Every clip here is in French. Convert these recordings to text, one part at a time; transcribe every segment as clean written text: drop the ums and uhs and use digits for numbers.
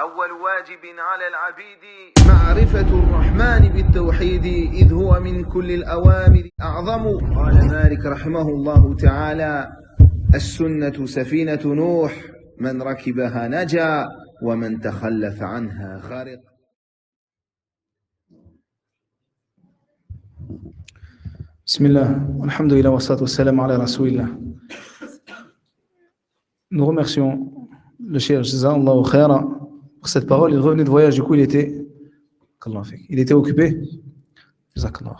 أول واجب على العبيد معرفة الرحمن بالتوحيد إذ هو من كل الأوامر أعظم. قال مالك رحمه الله تعالى: السنة سفينة نوح، من ركبها نجا ومن تخلف عنها غرق. Bismillah, alhamdulillah, wa salatu wa salam ala rasoulillah. Nous remercions le Cheikh Jazakallahu khaira pour cette parole. Il revenait de voyage, du coup il était occupé. Jazakallahu.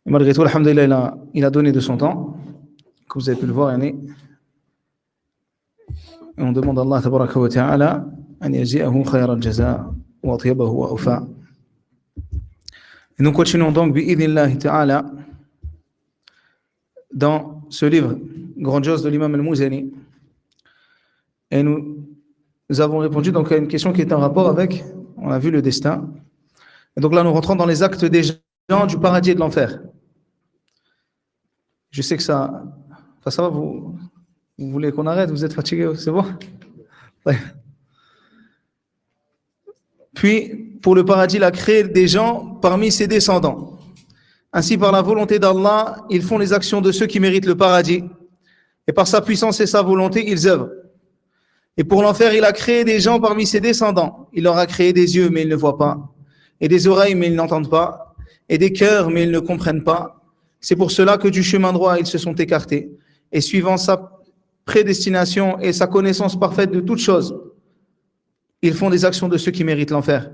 Et malgré tout, alhamdulillah, il a donné de son temps, comme vous avez pu le voir. Et on demande à Allah tabaraka wa ta'ala an yaji'ahu khayra al-jaza wa atyabahu wa awfa. Et nous continuons donc bi'idhnillahi ta'ala dans ce livre grandiose de l'imam al-Muzani. Et nous avons répondu donc à une question qui est en rapport avec, on a vu le destin. Et donc là nous rentrons dans les actes des gens du paradis et de l'enfer. Je sais que ça va, vous voulez qu'on arrête, vous êtes fatigué, c'est bon? Ouais. Puis, pour le paradis, il a créé des gens parmi ses descendants. Ainsi, par la volonté d'Allah, ils font les actions de ceux qui méritent le paradis. Et par sa puissance et sa volonté, ils œuvrent. Et pour l'enfer, il a créé des gens parmi ses descendants. Il leur a créé des yeux, mais ils ne voient pas. Et des oreilles, mais ils n'entendent pas. Et des cœurs, mais ils ne comprennent pas. C'est pour cela que du chemin droit, ils se sont écartés. Et suivant sa prédestination et sa connaissance parfaite de toutes choses, ils font des actions de ceux qui méritent l'enfer.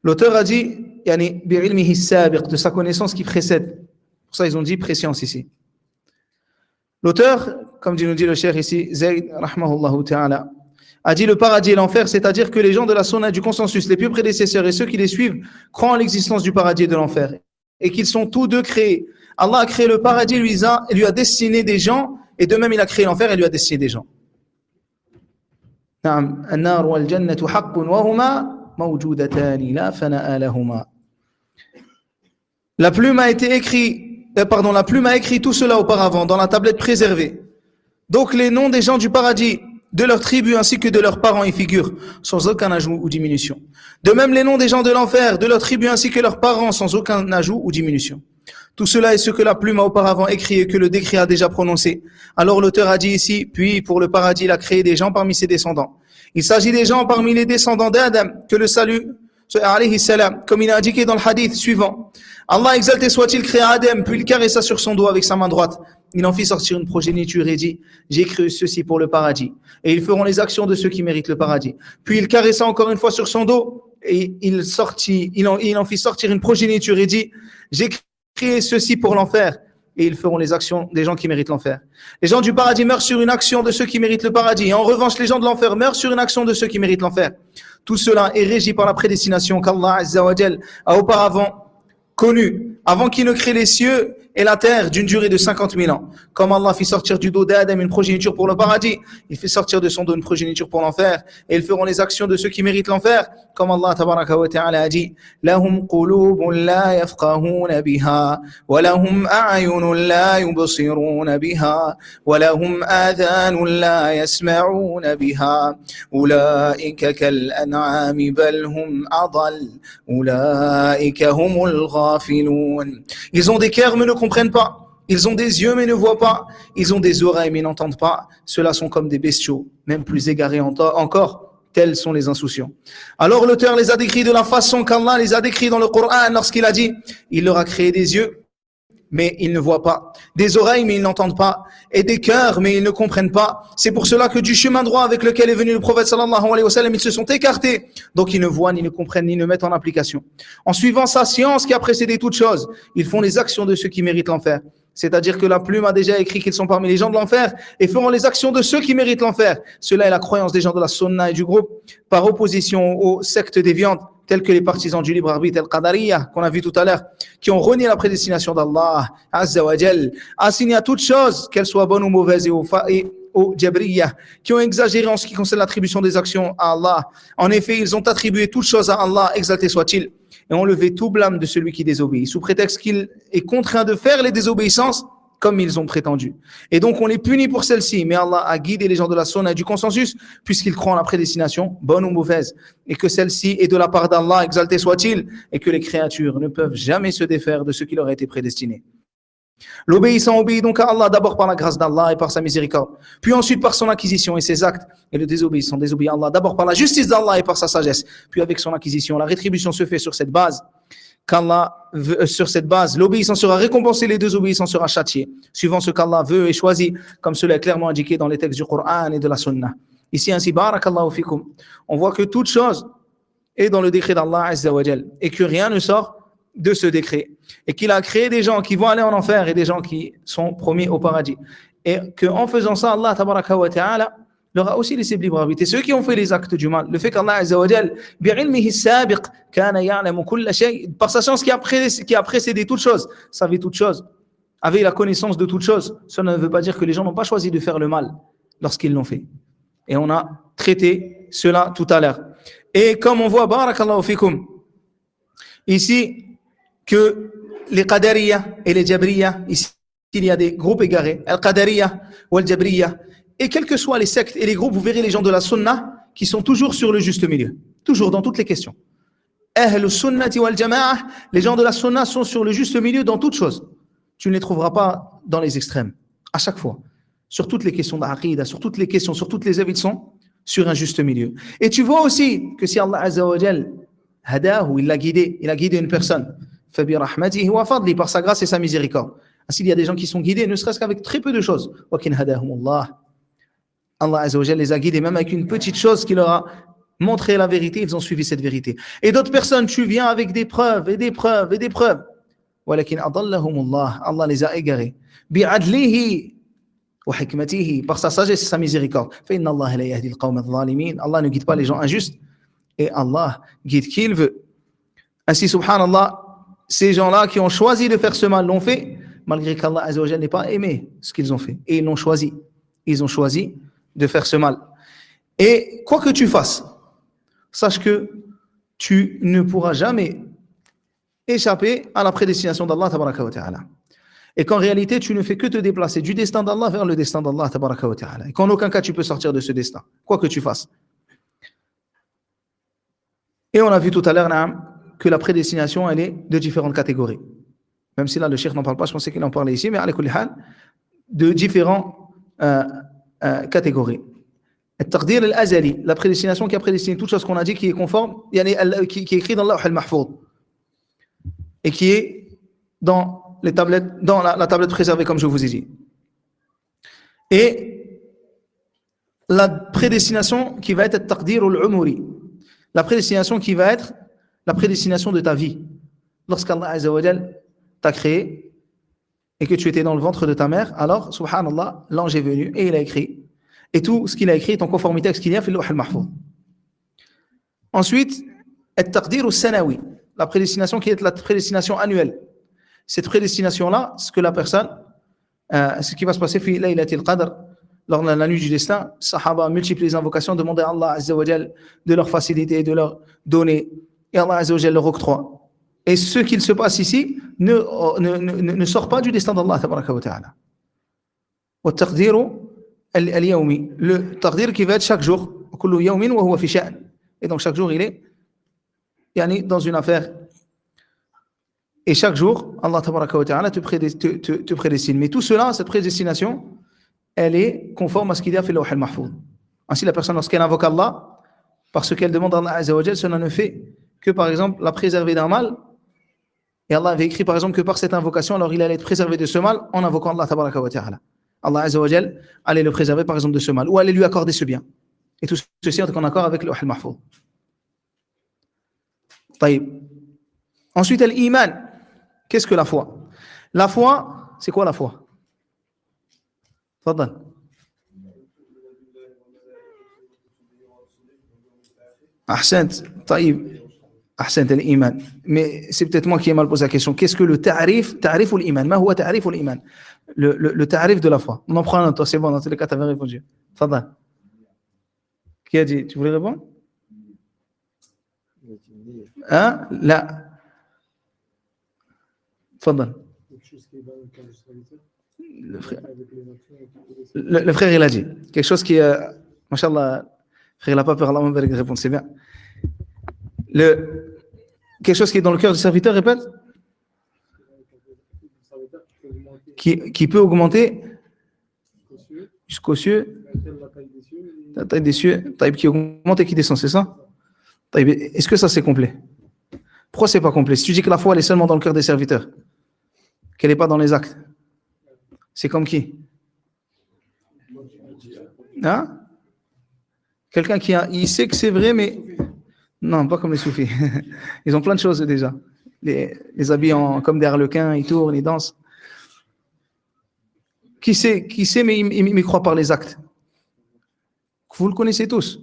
L'auteur a dit, de sa connaissance qui précède. Pour ça, ils ont dit préscience ici. L'auteur, comme nous dit le cheikh ici, Zayd, rahmahullah ta'ala, a dit le paradis et l'enfer, c'est-à-dire que les gens de la sunna du consensus, les pieux prédécesseurs et ceux qui les suivent, croient en l'existence du paradis et de l'enfer. Et qu'ils sont tous deux créés. Allah a créé le paradis, lui a destiné des gens, et de même il a créé l'enfer et lui a destiné des gens. La plume a écrit tout cela auparavant dans la tablette préservée. Donc les noms des gens du paradis, de leur tribu ainsi que de leurs parents y figurent, sans aucun ajout ou diminution. De même les noms des gens de l'enfer, de leur tribu ainsi que leurs parents, sans aucun ajout ou diminution. Tout cela est ce que la plume a auparavant écrit et que le décret a déjà prononcé. Alors l'auteur a dit ici, puis pour le paradis, il a créé des gens parmi ses descendants. Il s'agit des gens parmi les descendants d'Adam, que le salut, alayhi salam, comme il a indiqué dans le hadith suivant. Allah exalté soit-il créa Adam, puis il caressa sur son dos avec sa main droite. Il en fit sortir une progéniture et dit, j'ai créé ceci pour le paradis. Et ils feront les actions de ceux qui méritent le paradis. Puis il caressa encore une fois sur son dos et il en fit sortir une progéniture et dit, j'ai créé ceci pour l'enfer. Et ils feront les actions des gens qui méritent l'enfer. Les gens du paradis meurent sur une action de ceux qui méritent le paradis. Et en revanche, les gens de l'enfer meurent sur une action de ceux qui méritent l'enfer. Tout cela est régi par la prédestination qu'Allah Azza wa Jal a auparavant connue, avant qu'il ne crée les cieux et la terre d'une durée de 50 000 ans. Comme Allah fit sortir du dos d'Adam une progéniture pour le paradis, il fait sortir de son dos une progéniture pour l'enfer, et ils feront les actions de ceux qui méritent l'enfer. Comme Allah tabaraka wa ta'ala a dit, lahum qulubun la yafqahuna biha, wa lahum a'yunun la yubsiruna biha, wa lahum adhanun la yasma'una biha, ulaika kal an'ami bal hum adall, ulaika humul ghafilun. Ils ont des cœurs mais ne comprennent pas. Ils ont des yeux mais ne voient pas. Ils ont des oreilles mais n'entendent pas. Ceux-là sont comme des bestiaux, même plus égarés encore. Tels sont les insouciants. Alors l'auteur les a décrits de la façon qu'Allah les a décrits dans le Coran lorsqu'il a dit, il leur a créé des yeux mais ils ne voient pas, des oreilles mais ils n'entendent pas, et des cœurs mais ils ne comprennent pas. C'est pour cela que du chemin droit avec lequel est venu le prophète sallallahu alayhi wa sallam, ils se sont écartés. Donc ils ne voient, ni ne comprennent, ni ne mettent en application. En suivant sa science qui a précédé toute chose, ils font les actions de ceux qui méritent l'enfer. C'est-à-dire que la plume a déjà écrit qu'ils sont parmi les gens de l'enfer et feront les actions de ceux qui méritent l'enfer. Cela est la croyance des gens de la sunna et du groupe, par opposition aux sectes déviantes, tels que les partisans du libre arbitre al-Qadariyah, qu'on a vu tout à l'heure, qui ont renié la prédestination d'Allah, Azza wa Jal, assigné à toutes choses, qu'elles soient bonnes ou mauvaises, et aux Jabriyah, qui ont exagéré en ce qui concerne l'attribution des actions à Allah. En effet, ils ont attribué toutes choses à Allah, exalté soit-il, et ont levé tout blâme de celui qui désobéit, sous prétexte qu'il est contraint de faire les désobéissances comme ils ont prétendu. Et donc, on les punit pour celle-ci. Mais Allah a guidé les gens de la sunna et du consensus, puisqu'ils croient en la prédestination, bonne ou mauvaise, et que celle-ci est de la part d'Allah, exalté soit-il, et que les créatures ne peuvent jamais se défaire de ce qui leur a été prédestiné. L'obéissant obéit donc à Allah d'abord par la grâce d'Allah et par sa miséricorde, puis ensuite par son acquisition et ses actes. Et le désobéissant désobéit à Allah d'abord par la justice d'Allah et par sa sagesse, puis avec son acquisition. La rétribution se fait sur cette base. Sur cette base, l'obéissant sera récompensé, les désobéissants sera châtié, suivant ce qu'Allah veut et choisit, comme cela est clairement indiqué dans les textes du Coran et de la Sunna. Ici ainsi, barakallahu fikum, on voit que toute chose est dans le décret d'Allah Azza wa Jal, et que rien ne sort de ce décret, et qu'il a créé des gens qui vont aller en enfer et des gens qui sont promis au paradis, et qu'en faisant ça, Allah tabaraka wa ta'ala leur a aussi laissé libre arbitre. Et ceux qui ont fait les actes du mal, le fait qu'Allah Azza wa Jal, bi'ilmihi sabiq, kana ya'lamu kulla shay, par sa science qui a précédé toute chose, savait toute chose, avait la connaissance de toute chose, cela ne veut pas dire que les gens n'ont pas choisi de faire le mal lorsqu'ils l'ont fait. Et on a traité cela tout à l'heure. Et comme on voit, barakallahu fikum, ici, que les Qadariya et les Jabriya, ici il y a des groupes égarés, Al-Qadariya ou Al-Jabriya, et quels que soient les sectes et les groupes, vous verrez les gens de la Sunna qui sont toujours sur le juste milieu, toujours dans toutes les questions. Ahlus Sunnati wal Jama'ah, les gens de la Sunna sont sur le juste milieu dans toutes choses. Tu ne les trouveras pas dans les extrêmes, à chaque fois. Sur toutes les questions d'Aqida, sur toutes les questions, sur toutes les avis, ils sont sur un juste milieu. Et tu vois aussi que si Allah Azza wa Jal hadahu, il a guidé une personne, par sa grâce et sa miséricorde. Ainsi, il y a des gens qui sont guidés, ne serait-ce qu'avec très peu de choses. Allah Azza wa Jal les a guidés, même avec une petite chose qui leur a montré la vérité, ils ont suivi cette vérité. Et d'autres personnes, tu viens avec des preuves et des preuves et des preuves. Allah les a égarés. Par sa sagesse et sa miséricorde. Allah ne guide pas les gens injustes et Allah guide qui il veut. Ainsi, subhanallah, ces gens-là qui ont choisi de faire ce mal l'ont fait, malgré qu'Allah Azza wa Jal n'ait pas aimé ce qu'ils ont fait. Et ils l'ont choisi. Ils ont choisi de faire ce mal. Et quoi que tu fasses, sache que tu ne pourras jamais échapper à la prédestination d'Allah tabaraka wa ta'ala. Et qu'en réalité, tu ne fais que te déplacer du destin d'Allah vers le destin d'Allah tabaraka wa ta'ala. Et qu'en aucun cas, tu peux sortir de ce destin, quoi que tu fasses. Et on a vu tout à l'heure que la prédestination, elle est de différentes catégories. Même si là, le cheikh n'en parle pas, je pensais qu'il en parlait ici, mais de différentes catégories. التقدير الأزلي, la prédestination qui a prédestiné toute chose qu'on a dit qui est conforme, qui est écrit dans l'Awh al-Mahfouz et qui est dans les tablettes, dans la tablette préservée comme je vous ai dit. Et la prédestination qui va être taqdir al-umuri, la prédestination qui va être la prédestination de ta vie. Lorsqu'Allah Azza wa Jal t'a créé et que tu étais dans le ventre de ta mère, alors, subhanallah, l'ange est venu et il a écrit. Et tout ce qu'il a écrit est en conformité avec ce qu'il y a dans l'Awh al-Mahfouz. Ensuite, at-taqdir al-sanawi, la prédestination qui est la prédestination annuelle. Cette prédestination-là, ce que la personne, ce qui va se passer fi laylatil qadr, lors de la nuit du destin, Sahaba multiplient les invocations, demandaient à Allah Azza wa Jal de leur faciliter, de leur donner, et Allah Azza wa Jal leur octroie. Et ce qu'il se passe ici ne sort pas du destin d'Allah tabaraka wa ta'ala. Wa taqdiru al-yawmi, le taqdir qui va être chaque jour, kullu yawmin wa huwa fi sha'n. Et donc chaque jour il est dans une affaire. Et chaque jour, Allah tabaraka wa ta'ala te prédestine. Mais tout cela, cette prédestination, elle est conforme à ce qu'il y a fait l'Awh al-Mahfouz. Ainsi, la personne, lorsqu'elle invoque Allah, parce qu'elle demande à Allah Azza wa Jal, cela ne fait que, par exemple, la préserver d'un mal. Et Allah avait écrit, par exemple, que par cette invocation, alors il allait être préservé de ce mal en invoquant Allah tabaraka wa ta'ala. Allah Azza wa Jal allait le préserver, par exemple, de ce mal, ou allait lui accorder ce bien. Et tout ceci est en accord avec l'Awh al-Mahfouz. Ensuite, l'iman. Qu'est-ce que la foi? La foi, c'est quoi la foi? Fadal. Ahsant, taïb. Ahsant al-iman. Mais c'est peut-être moi qui ai mal posé la question. Qu'est-ce que le ta'rif ou l'iman? Ma huwa ta'rif ou l'iman? Le ta'rif de la foi. On en prend un, toi, c'est bon, dans tous les cas, tu avais répondu. Fadal. Qui a dit? Tu voulais répondre? Hein? Là. Fadal. Quelque chose qui est dans le cadre du serviteur. Le frère, le frère, il a dit quelque chose qui, machallah, frère, il n'a pas peur, Allah m'a répondre, c'est bien. Quelque chose qui est dans le cœur du serviteur, répète, qui peut augmenter jusqu'aux cieux, la taille des cieux, taille qui augmente et qui descend, c'est ça? Est-ce que ça c'est complet? Pourquoi c'est pas complet? Si tu dis que la foi elle est seulement dans le cœur des serviteurs, qu'elle n'est pas dans les actes, c'est comme qui? Hein? Quelqu'un il sait que c'est vrai, mais non, pas comme les soufis. Ils ont plein de choses déjà. Les habits comme des harlequins, ils tournent, ils dansent. Qui sait, mais il croit par les actes. Vous le connaissez tous.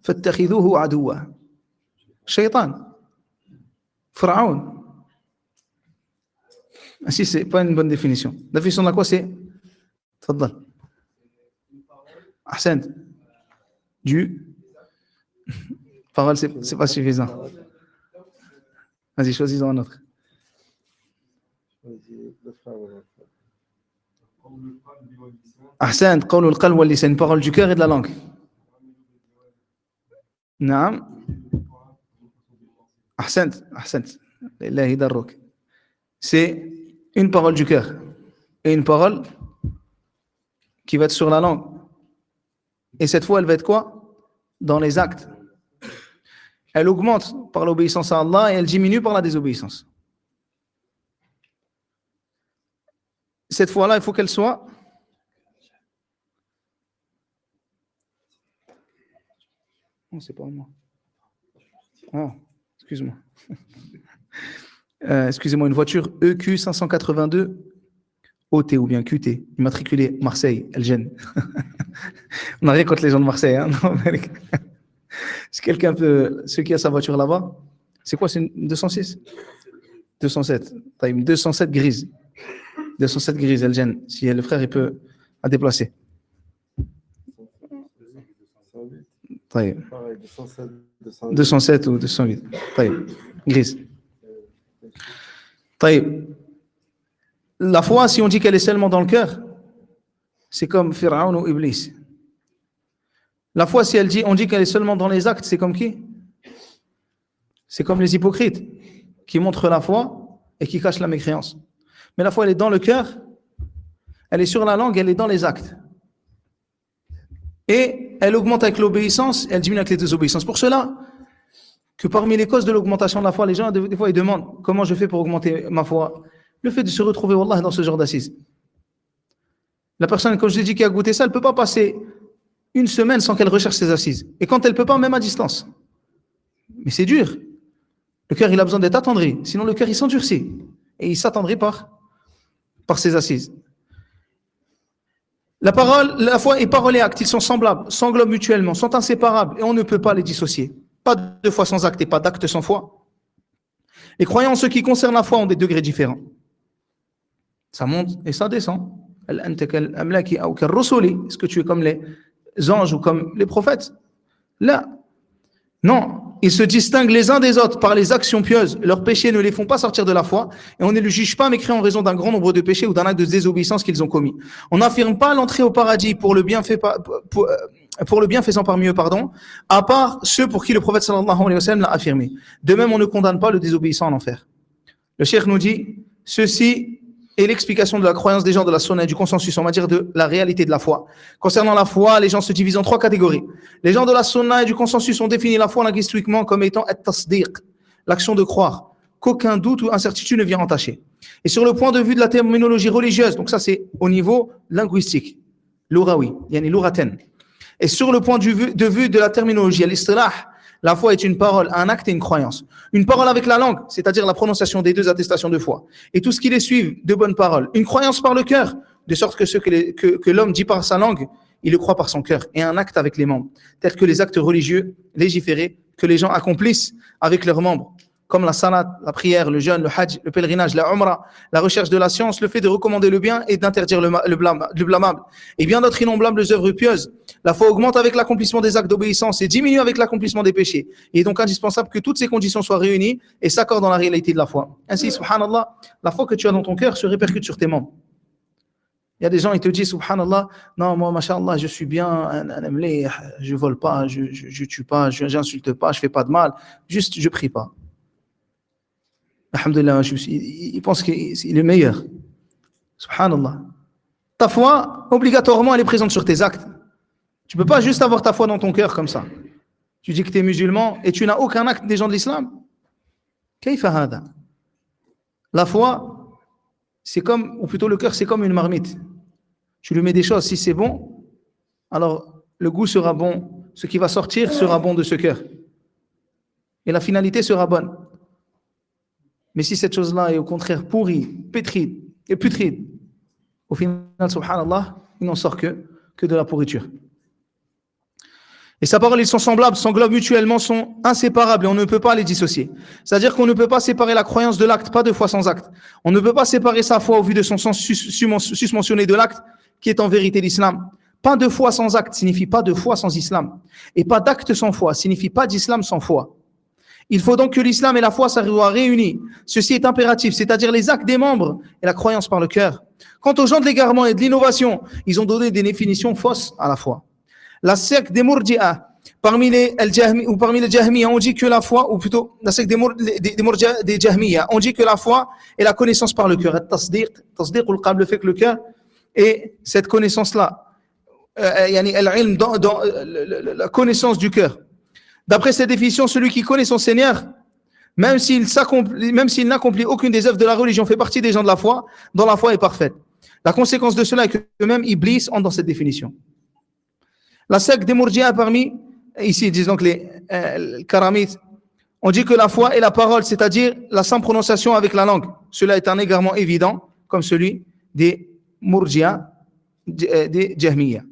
فَاتَّخِذُوهُ عَدُوًّا. Shaitan. Pharaon. Ainsi, c'est pas une bonne définition. La définition de la quoi, c'est تفضل. Ahsan. Du parole, c'est pas suffisant. Vas-y, choisis-en un autre. Ahsan, قول القلب واللسان, parole du cœur et de la langue. Naam. Ahsant. Lillahi darruk. C'est une parole du cœur et une parole qui va être sur la langue. Et cette fois, elle va être quoi? Dans les actes. Elle augmente par l'obéissance à Allah et elle diminue par la désobéissance. Cette fois-là, il faut qu'elle soit non, c'est pas moi. Ah, excuse-moi. Excusez-moi, une voiture EQ 582 OT ou bien QT, immatriculée Marseille, elle gêne. On n'a rien contre les gens de Marseille. Hein, non, mais... Si quelqu'un peut, ceux qui a sa voiture là-bas, c'est quoi, c'est une 206 207. T'as une 207 grise. 207 grise, elle gêne. Si le frère, il peut la déplacer. Pareil, 207 ou 208. Grise. La foi, si on dit qu'elle est seulement dans le cœur, c'est comme Pharaon ou Iblis. La foi, si on dit qu'elle est seulement dans les actes, c'est comme qui? C'est comme les hypocrites qui montrent la foi et qui cachent la mécréance. Mais la foi, elle est dans le cœur, elle est sur la langue, elle est dans les actes. Et elle augmente avec l'obéissance, elle diminue avec les désobéissances. Pour cela, que parmi les causes de l'augmentation de la foi, les gens, des fois, ils demandent comment je fais pour augmenter ma foi. Le fait de se retrouver, wallah, dans ce genre d'assises. La personne, comme je l'ai dit, qui a goûté ça, elle ne peut pas passer une semaine sans qu'elle recherche ses assises. Et quand elle ne peut pas, même à distance. Mais c'est dur. Le cœur, il a besoin d'être attendri. Sinon, le cœur, il s'endurcit. Et il s'attendrit par ses assises. La foi et parole et acte, ils sont semblables, s'englobent mutuellement, sont inséparables et on ne peut pas les dissocier. Pas de foi sans acte et pas d'acte sans foi. Les croyants en ce qui concerne la foi ont des degrés différents. Ça monte et ça descend. Est-ce que tu es comme les anges ou comme les prophètes? Là. Non. Ils se distinguent les uns des autres par les actions pieuses. Leurs péchés ne les font pas sortir de la foi et on ne les juge pas mécréants en raison d'un grand nombre de péchés ou d'un acte de désobéissance qu'ils ont commis. On n'affirme pas l'entrée au paradis pour le bien faisant parmi eux, à part ceux pour qui le prophète sallallahu alayhi wa sallam l'a affirmé. De même, on ne condamne pas le désobéissant à l'enfer. Le cheikh nous dit, ceci est l'explication de la croyance des gens de la sunna et du consensus, on va dire de la réalité de la foi. Concernant la foi, les gens se divisent en trois catégories. Les gens de la sunna et du consensus ont défini la foi linguistiquement comme étant at-tasdiq, l'action de croire, qu'aucun doute ou incertitude ne vient entacher. Et sur le point de vue de la terminologie religieuse, donc ça c'est au niveau linguistique, l'ourawi, yani l'ouraten. Et sur le point de vue de la terminologie, l'istilah, la foi est une parole, un acte et une croyance. Une parole avec la langue, c'est-à-dire la prononciation des deux attestations de foi. Et tout ce qui les suit de bonnes paroles. Une croyance par le cœur, de sorte que ce que l'homme dit par sa langue, il le croit par son cœur. Et un acte avec les membres, tels que les actes religieux légiférés que les gens accomplissent avec leurs membres, comme la salat, la prière, le jeûne, le hajj, le pèlerinage, la umrah, la recherche de la science, le fait de recommander le bien et d'interdire le blâmable. Et bien d'autres innombrables œuvres pieuses. La foi augmente avec l'accomplissement des actes d'obéissance et diminue avec l'accomplissement des péchés. Il est donc indispensable que toutes ces conditions soient réunies et s'accordent dans la réalité de la foi. Ainsi, subhanallah, la foi que tu as dans ton cœur se répercute sur tes membres. Il y a des gens, ils te disent, subhanallah, non, moi, mashallah, je suis bien, je vole pas, je tue pas, j'insulte pas, je fais pas de mal, juste, je prie pas. Alhamdulillah, il pense qu'il est le meilleur. Subhanallah. Ta foi, obligatoirement, elle est présente sur tes actes. Tu peux pas juste avoir ta foi dans ton cœur comme ça. Tu dis que tu es musulman et tu n'as aucun acte des gens de l'islam. Kayfa hada? La foi, c'est comme, ou plutôt le cœur, c'est comme une marmite. Tu lui mets des choses, si c'est bon, alors le goût sera bon, ce qui va sortir sera bon de ce cœur. Et la finalité sera bonne. Mais si cette chose-là est au contraire pourrie, pétride et putride, au final, subhanallah, il n'en sort que de la pourriture. Et sa parole, ils sont semblables, s'englobent mutuellement, sont inséparables et on ne peut pas les dissocier. C'est-à-dire qu'on ne peut pas séparer la croyance de l'acte, pas de foi sans acte. On ne peut pas séparer sa foi au vu de son sens susmentionné de l'acte, qui est en vérité l'islam. Pas de foi sans acte signifie pas de foi sans islam. Et pas d'acte sans foi signifie pas d'islam sans foi. Il faut donc que l'islam et la foi soient réunis. Ceci est impératif, c'est-à-dire les actes des membres et la croyance par le cœur. Quant aux gens de l'égarement et de l'innovation, ils ont donné des définitions fausses à la foi. La secte des Murji'a, parmi les Jahmiya, on dit que la foi, ou plutôt la secte des Jahmiya, on dit que la foi est la connaissance par le cœur. Le fait que le cœur et cette connaissance-là, la connaissance du cœur. D'après cette définition, celui qui connaît son Seigneur, même s'il n'accomplit aucune des œuvres de la religion, fait partie des gens de la foi, dont la foi est parfaite. La conséquence de cela est que même Iblis entre dans cette définition. La secte des Murji'a parmi, ici ils disent donc les Karamites, on dit que la foi est la parole, c'est-à-dire la simple prononciation avec la langue. Cela est un égarement évident, comme celui des Murji'a, des Jahmiya.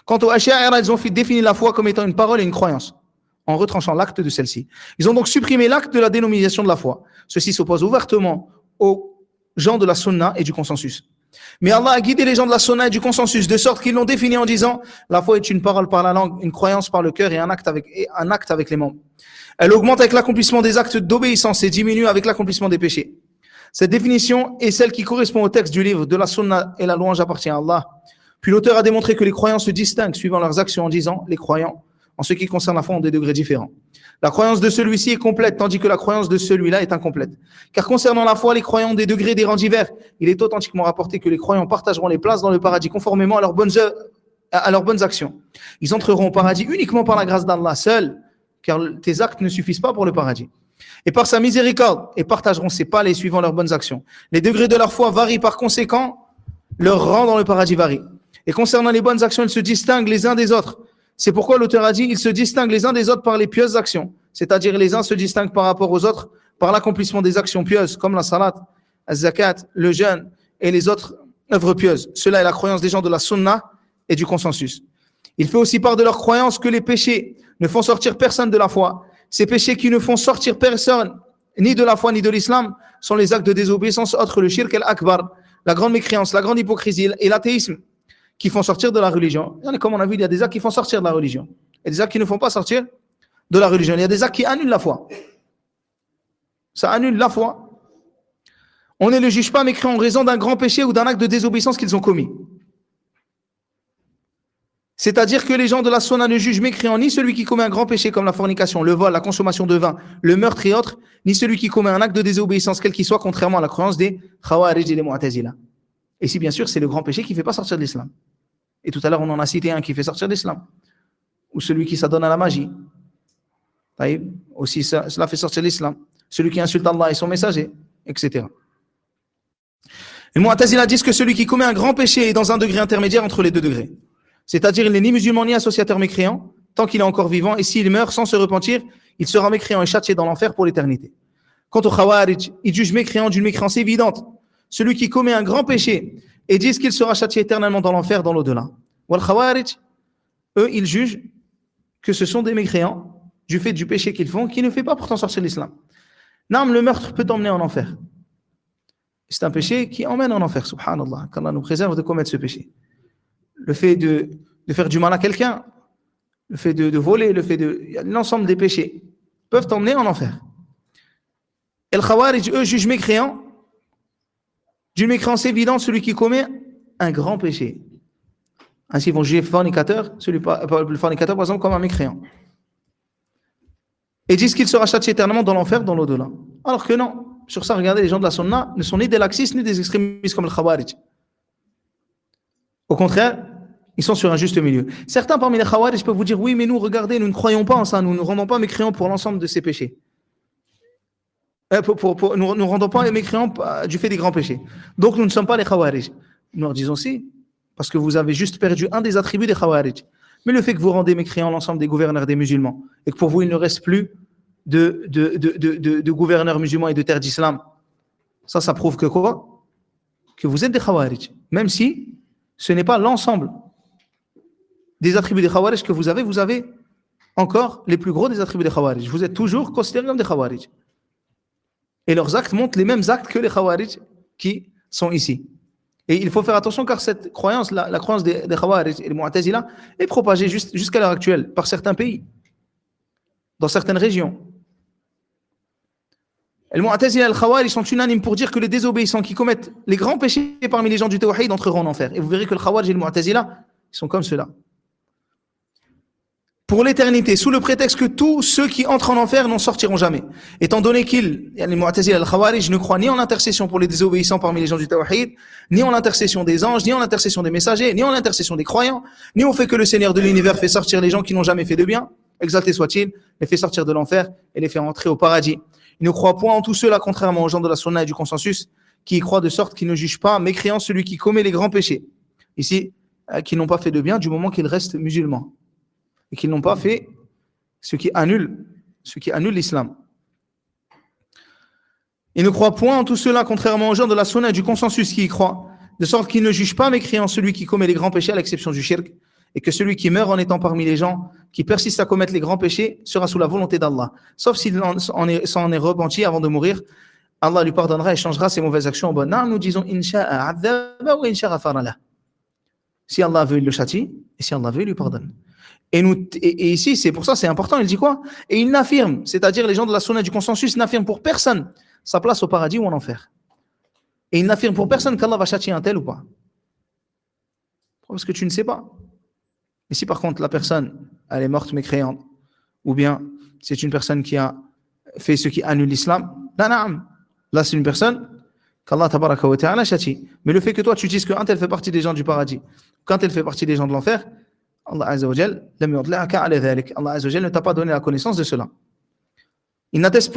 Quant aux Ash'a'ira, ils ont défini la foi comme étant une parole et une croyance, en retranchant l'acte de celle-ci. Ils ont donc supprimé l'acte de la dénomination de la foi. Ceci s'oppose ouvertement aux gens de la sunna et du consensus. Mais Allah a guidé les gens de la sunna et du consensus de sorte qu'ils l'ont défini en disant la foi est une parole par la langue, une croyance par le cœur et un acte avec les membres. Elle augmente avec l'accomplissement des actes d'obéissance et diminue avec l'accomplissement des péchés. Cette définition est celle qui correspond au texte du livre de la sunna et la louange appartient à Allah. Puis l'auteur a démontré que les croyants se distinguent suivant leurs actions en disant les croyants en ce qui concerne la foi ont des degrés différents. La croyance de celui-ci est complète, tandis que la croyance de celui-là est incomplète. Car concernant la foi, les croyants ont des degrés des rangs divers. Il est authentiquement rapporté que les croyants partageront les places dans le paradis conformément à leurs bonnes œuvres, à leurs bonnes actions. Ils entreront au paradis uniquement par la grâce d'Allah seul, car tes actes ne suffisent pas pour le paradis. Et par sa miséricorde, et partageront ses palais suivant leurs bonnes actions. Les degrés de leur foi varient par conséquent, leur rang dans le paradis varie. Et concernant les bonnes actions, ils se distinguent les uns des autres. C'est pourquoi l'auteur a dit, ils se distinguent les uns des autres par les pieuses actions. C'est-à-dire les uns se distinguent par rapport aux autres par l'accomplissement des actions pieuses, comme la salat, la zakat, le jeûne et les autres œuvres pieuses. Cela est la croyance des gens de la sunna et du consensus. Il fait aussi part de leur croyance que les péchés ne font sortir personne de la foi. Ces péchés qui ne font sortir personne ni de la foi ni de l'islam sont les actes de désobéissance autres, le shirk al-akbar, la grande mécréance, la grande hypocrisie et l'athéisme qui font sortir de la religion. Comme on a vu, il y a des actes qui font sortir de la religion et des actes qui ne font pas sortir de la religion. Il y a des actes qui annulent la foi. Ça annule la foi. On ne les juge pas mécréants en raison d'un grand péché ou d'un acte de désobéissance qu'ils ont commis. C'est-à-dire que les gens de la sunna ne jugent mécréant ni celui qui commet un grand péché comme la fornication, le vol, la consommation de vin, le meurtre et autres, ni celui qui commet un acte de désobéissance quel qu'il soit, contrairement à la croyance des Khawarij et des Mu'tazila. Et si bien sûr c'est le grand péché qui ne fait pas sortir de l'islam. Et tout à l'heure on en a cité un qui fait sortir de l'islam. Ou celui qui s'adonne à la magie. Aussi cela fait sortir de l'islam. Celui qui insulte Allah et son messager, etc. Les Mu'tazila disent que celui qui commet un grand péché est dans un degré intermédiaire entre les deux degrés. C'est-à-dire il n'est ni musulman ni associateur mécréant tant qu'il est encore vivant, et s'il meurt sans se repentir, il sera mécréant et châtié dans l'enfer pour l'éternité. Quant aux Khawarij, ils jugent mécréant d'une mécréance évidente celui qui commet un grand péché et disent qu'il sera châtié éternellement dans l'enfer dans l'au-delà. Wal Khawarij, eux, ils jugent que ce sont des mécréants du fait du péché qu'ils font, qui ne fait pas pourtant sortir de l'islam. Naam, le meurtre peut t'emmener en enfer. C'est un péché qui emmène en enfer, subhanallah, qu'Allah nous préserve de commettre ce péché. Le fait de faire du mal à quelqu'un, le fait de voler, l'ensemble des péchés peuvent t'emmener en enfer. Et les Khawarij, eux, jugent mécréant d'une mécréance évidente celui qui commet un grand péché. Ainsi, ils vont juger le fornicateur, par exemple, comme un mécréant. Et disent qu'il sera châtié éternellement dans l'enfer, dans l'au-delà. Alors que non. Sur ça, regardez, les gens de la sunna ne sont ni des laxistes, ni des extrémistes comme le khawarij. Au contraire, ils sont sur un juste milieu. Certains parmi les khawarij peuvent vous dire, oui, mais nous, regardez, nous ne croyons pas en ça, nous ne rendons pas mécréants pour l'ensemble de ces péchés. Nous ne rendons pas mécréants du fait des grands péchés. Donc, nous ne sommes pas les khawarij. Nous leur disons si, parce que vous avez juste perdu un des attributs des khawarij. Mais le fait que vous rendez mécréants l'ensemble des gouverneurs des musulmans, et que pour vous, il ne reste plus de gouverneurs musulmans et de terres d'islam, ça prouve que quoi? Que vous êtes des khawarij. Même si ce n'est pas l'ensemble des attributs des khawarij que vous avez encore les plus gros des attributs des khawarij. Vous êtes toujours considérés comme des khawarij. Et leurs actes montrent les mêmes actes que les khawarij qui sont ici. Et il faut faire attention car cette croyance, la croyance des khawarij et des mu'tazila est propagée jusqu'à l'heure actuelle par certains pays, dans certaines régions. Les mu'tazila et les khawarij sont unanimes pour dire que les désobéissants qui commettent les grands péchés parmi les gens du tawhid entreront en enfer. Et vous verrez que les khawarij et les mu'tazila sont comme cela. Pour l'éternité, sous le prétexte que tous ceux qui entrent en enfer n'en sortiront jamais. Étant donné les Mu'tazila et les Khawarij ne croient ni en l'intercession pour les désobéissants parmi les gens du Tawhid, ni en l'intercession des anges, ni en l'intercession des messagers, ni en l'intercession des croyants, ni au fait que le Seigneur de l'univers fait sortir les gens qui n'ont jamais fait de bien, exalté soit-il, les fait sortir de l'enfer et les fait entrer au paradis. Ils ne croient point en tout cela, contrairement aux gens de la Sunna et du consensus, qui y croient de sorte qu'ils ne jugent pas mécréant celui qui commet les grands péchés. Ici, qui n'ont pas fait de bien du moment qu'ils restent musulmans. Et qu'ils n'ont pas fait ce qui annule l'islam. Ils ne croient point en tout cela, contrairement aux gens de la sunna et du consensus qui y croient, de sorte qu'ils ne jugent pas mécréant celui qui commet les grands péchés à l'exception du shirk, et que celui qui meurt en étant parmi les gens qui persistent à commettre les grands péchés sera sous la volonté d'Allah. Sauf s'il s'en est repenti avant de mourir, Allah lui pardonnera et changera ses mauvaises actions en bonnes. Nous disons insha'a adhaba wa insha'a ghafara lah. Si Allah veut, il le châtie, et si Allah veut, il lui pardonne. Et ici, c'est pour ça, c'est important, il dit quoi? Et il n'affirme, c'est-à-dire les gens de la sunna du consensus n'affirment pour personne sa place au paradis ou en enfer. Et il n'affirme pour personne qu'Allah va châtier un tel ou pas. Parce que tu ne sais pas. Et si par contre la personne, elle est morte mécréante, ou bien c'est une personne qui a fait ce qui annule l'islam, là c'est une personne qu'Allah tabaraka wa ta'ala châtie. Mais le fait que toi tu dises qu'un tel fait partie des gens du paradis, qu'un tel fait partie des gens de l'enfer, Allah Azza wa Jal ne t'a pas donné la connaissance de cela. Il n'atteste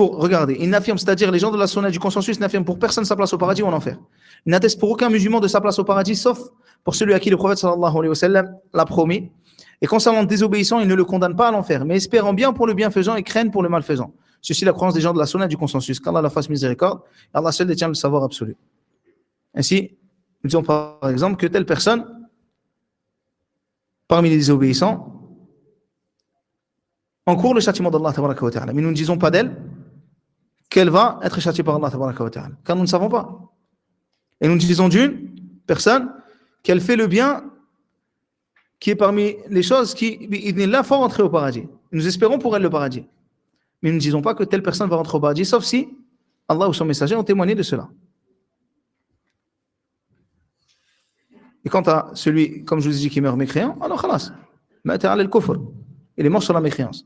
il n'affirme, c'est-à-dire les gens de la sunna du consensus n'affirment pour personne sa place au paradis ou en enfer. Il n'atteste pour aucun musulman de sa place au paradis, sauf pour celui à qui le prophète sallallahu alayhi wa sallam l'a promis. Et concernant le désobéissant, il ne le condamne pas à l'enfer, mais espérant bien pour le bienfaisant et craignent pour le malfaisant. Ceci est la croyance des gens de la sunna du consensus. Qu'Allah la fasse miséricorde, et Allah seul détient le savoir absolu. Ainsi, nous disons par exemple que telle personne, parmi les désobéissants, encourt le châtiment d'Allah tabaraka wa ta'ala. Mais nous ne disons pas d'elle qu'elle va être châtiée par Allah tabaraka wa ta'ala, car nous ne savons pas. Et nous disons d'une personne qu'elle fait le bien qui est parmi les choses qui la font rentrer au paradis. Nous espérons pour elle le paradis. Mais nous ne disons pas que telle personne va rentrer au paradis, sauf si Allah ou son messager ont témoigné de cela. Et quant à celui, comme je vous ai dit, qui meurt mécréant, alors khalas, il est mort sur la mécréance.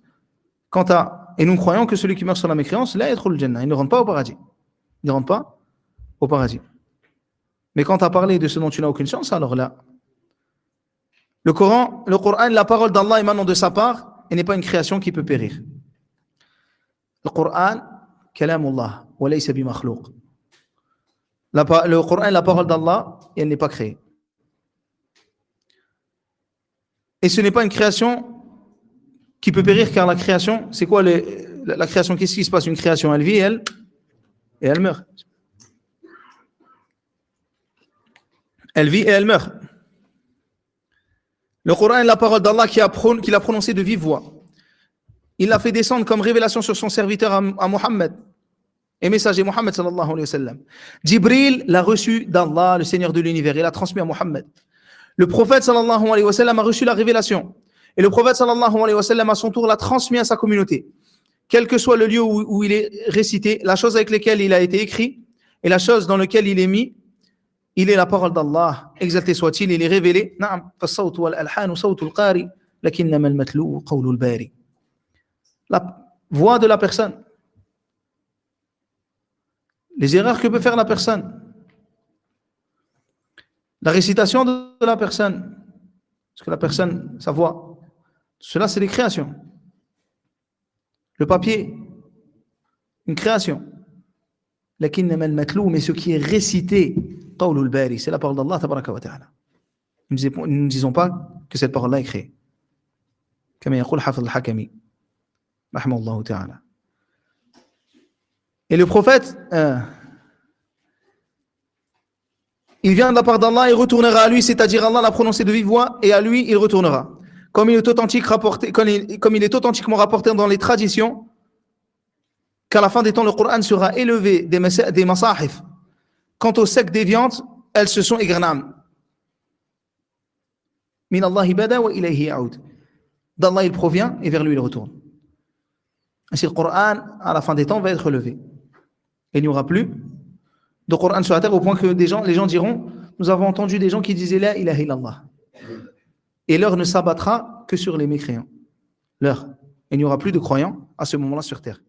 Et nous croyons que celui qui meurt sur la mécréance, là, il ne rentre pas au paradis. Il ne rentre pas au paradis. Mais quand tu as parlé de ce dont tu n'as aucune chance, alors là, le Coran, la parole d'Allah émanant de sa part, et n'est pas une création qui peut périr. Le Coran, kalamullah, wa laysa bi makhlouq. Le Coran est la parole d'Allah, et elle n'est pas créée. Et ce n'est pas une création qui peut périr, car la création, c'est quoi la création? Qu'est-ce qui se passe? Une création, elle vit et elle meurt. Elle vit et elle meurt. Le Coran est la parole d'Allah qu'il a prononcée de vive voix. Il l'a fait descendre comme révélation sur son serviteur à Mohammed, et messager Mohammed sallallahu alayhi wa sallam. Jibril l'a reçu d'Allah, le Seigneur de l'univers, et l'a transmis à Mohammed. Le prophète sallallahu alayhi wa sallam a reçu la révélation. Et le prophète sallallahu alayhi wa sallam à son tour l'a transmis à sa communauté. Quel que soit le lieu où il est récité, la chose avec laquelle il a été écrit et la chose dans laquelle il est mis, il est la parole d'Allah, exalté soit-il, il est révélé. نعم فالصوت والألحان صوت القارئ لكنما المتلو قول الباري. La voix de la personne, les erreurs que peut faire la personne, la récitation de la personne, parce que la personne, sa voix, cela c'est des créations. Le papier, une création. لكنما المتلو, mais ce qui est récité, قول الباري, c'est la parole d'Allah tabaraka wa ta'ala. Nous ne disons pas que cette parole-là est créée. كما يقول حافظ الحكمي رحمه الله تعالى. Et le prophète, il vient de la part d'Allah, il retournera à lui, c'est-à-dire Allah l'a prononcé de vive voix, et à lui il retournera. Comme il est authentiquement rapporté dans les traditions, qu'à la fin des temps, le Coran sera élevé des masahif. Quant aux sectes déviantes, elles se sont égrenées. Min Allahi bada wa ilayhi ya'ud. D'Allah il provient et vers lui il retourne. Ainsi le Coran, à la fin des temps, va être levé. Et il n'y aura plus de Coran sur la terre au point que les gens diront, nous avons entendu des gens qui disaient la ilaha illallah. Et l'heure ne s'abattra que sur les mécréants. L'heure. Il n'y aura plus de croyants à ce moment-là sur terre.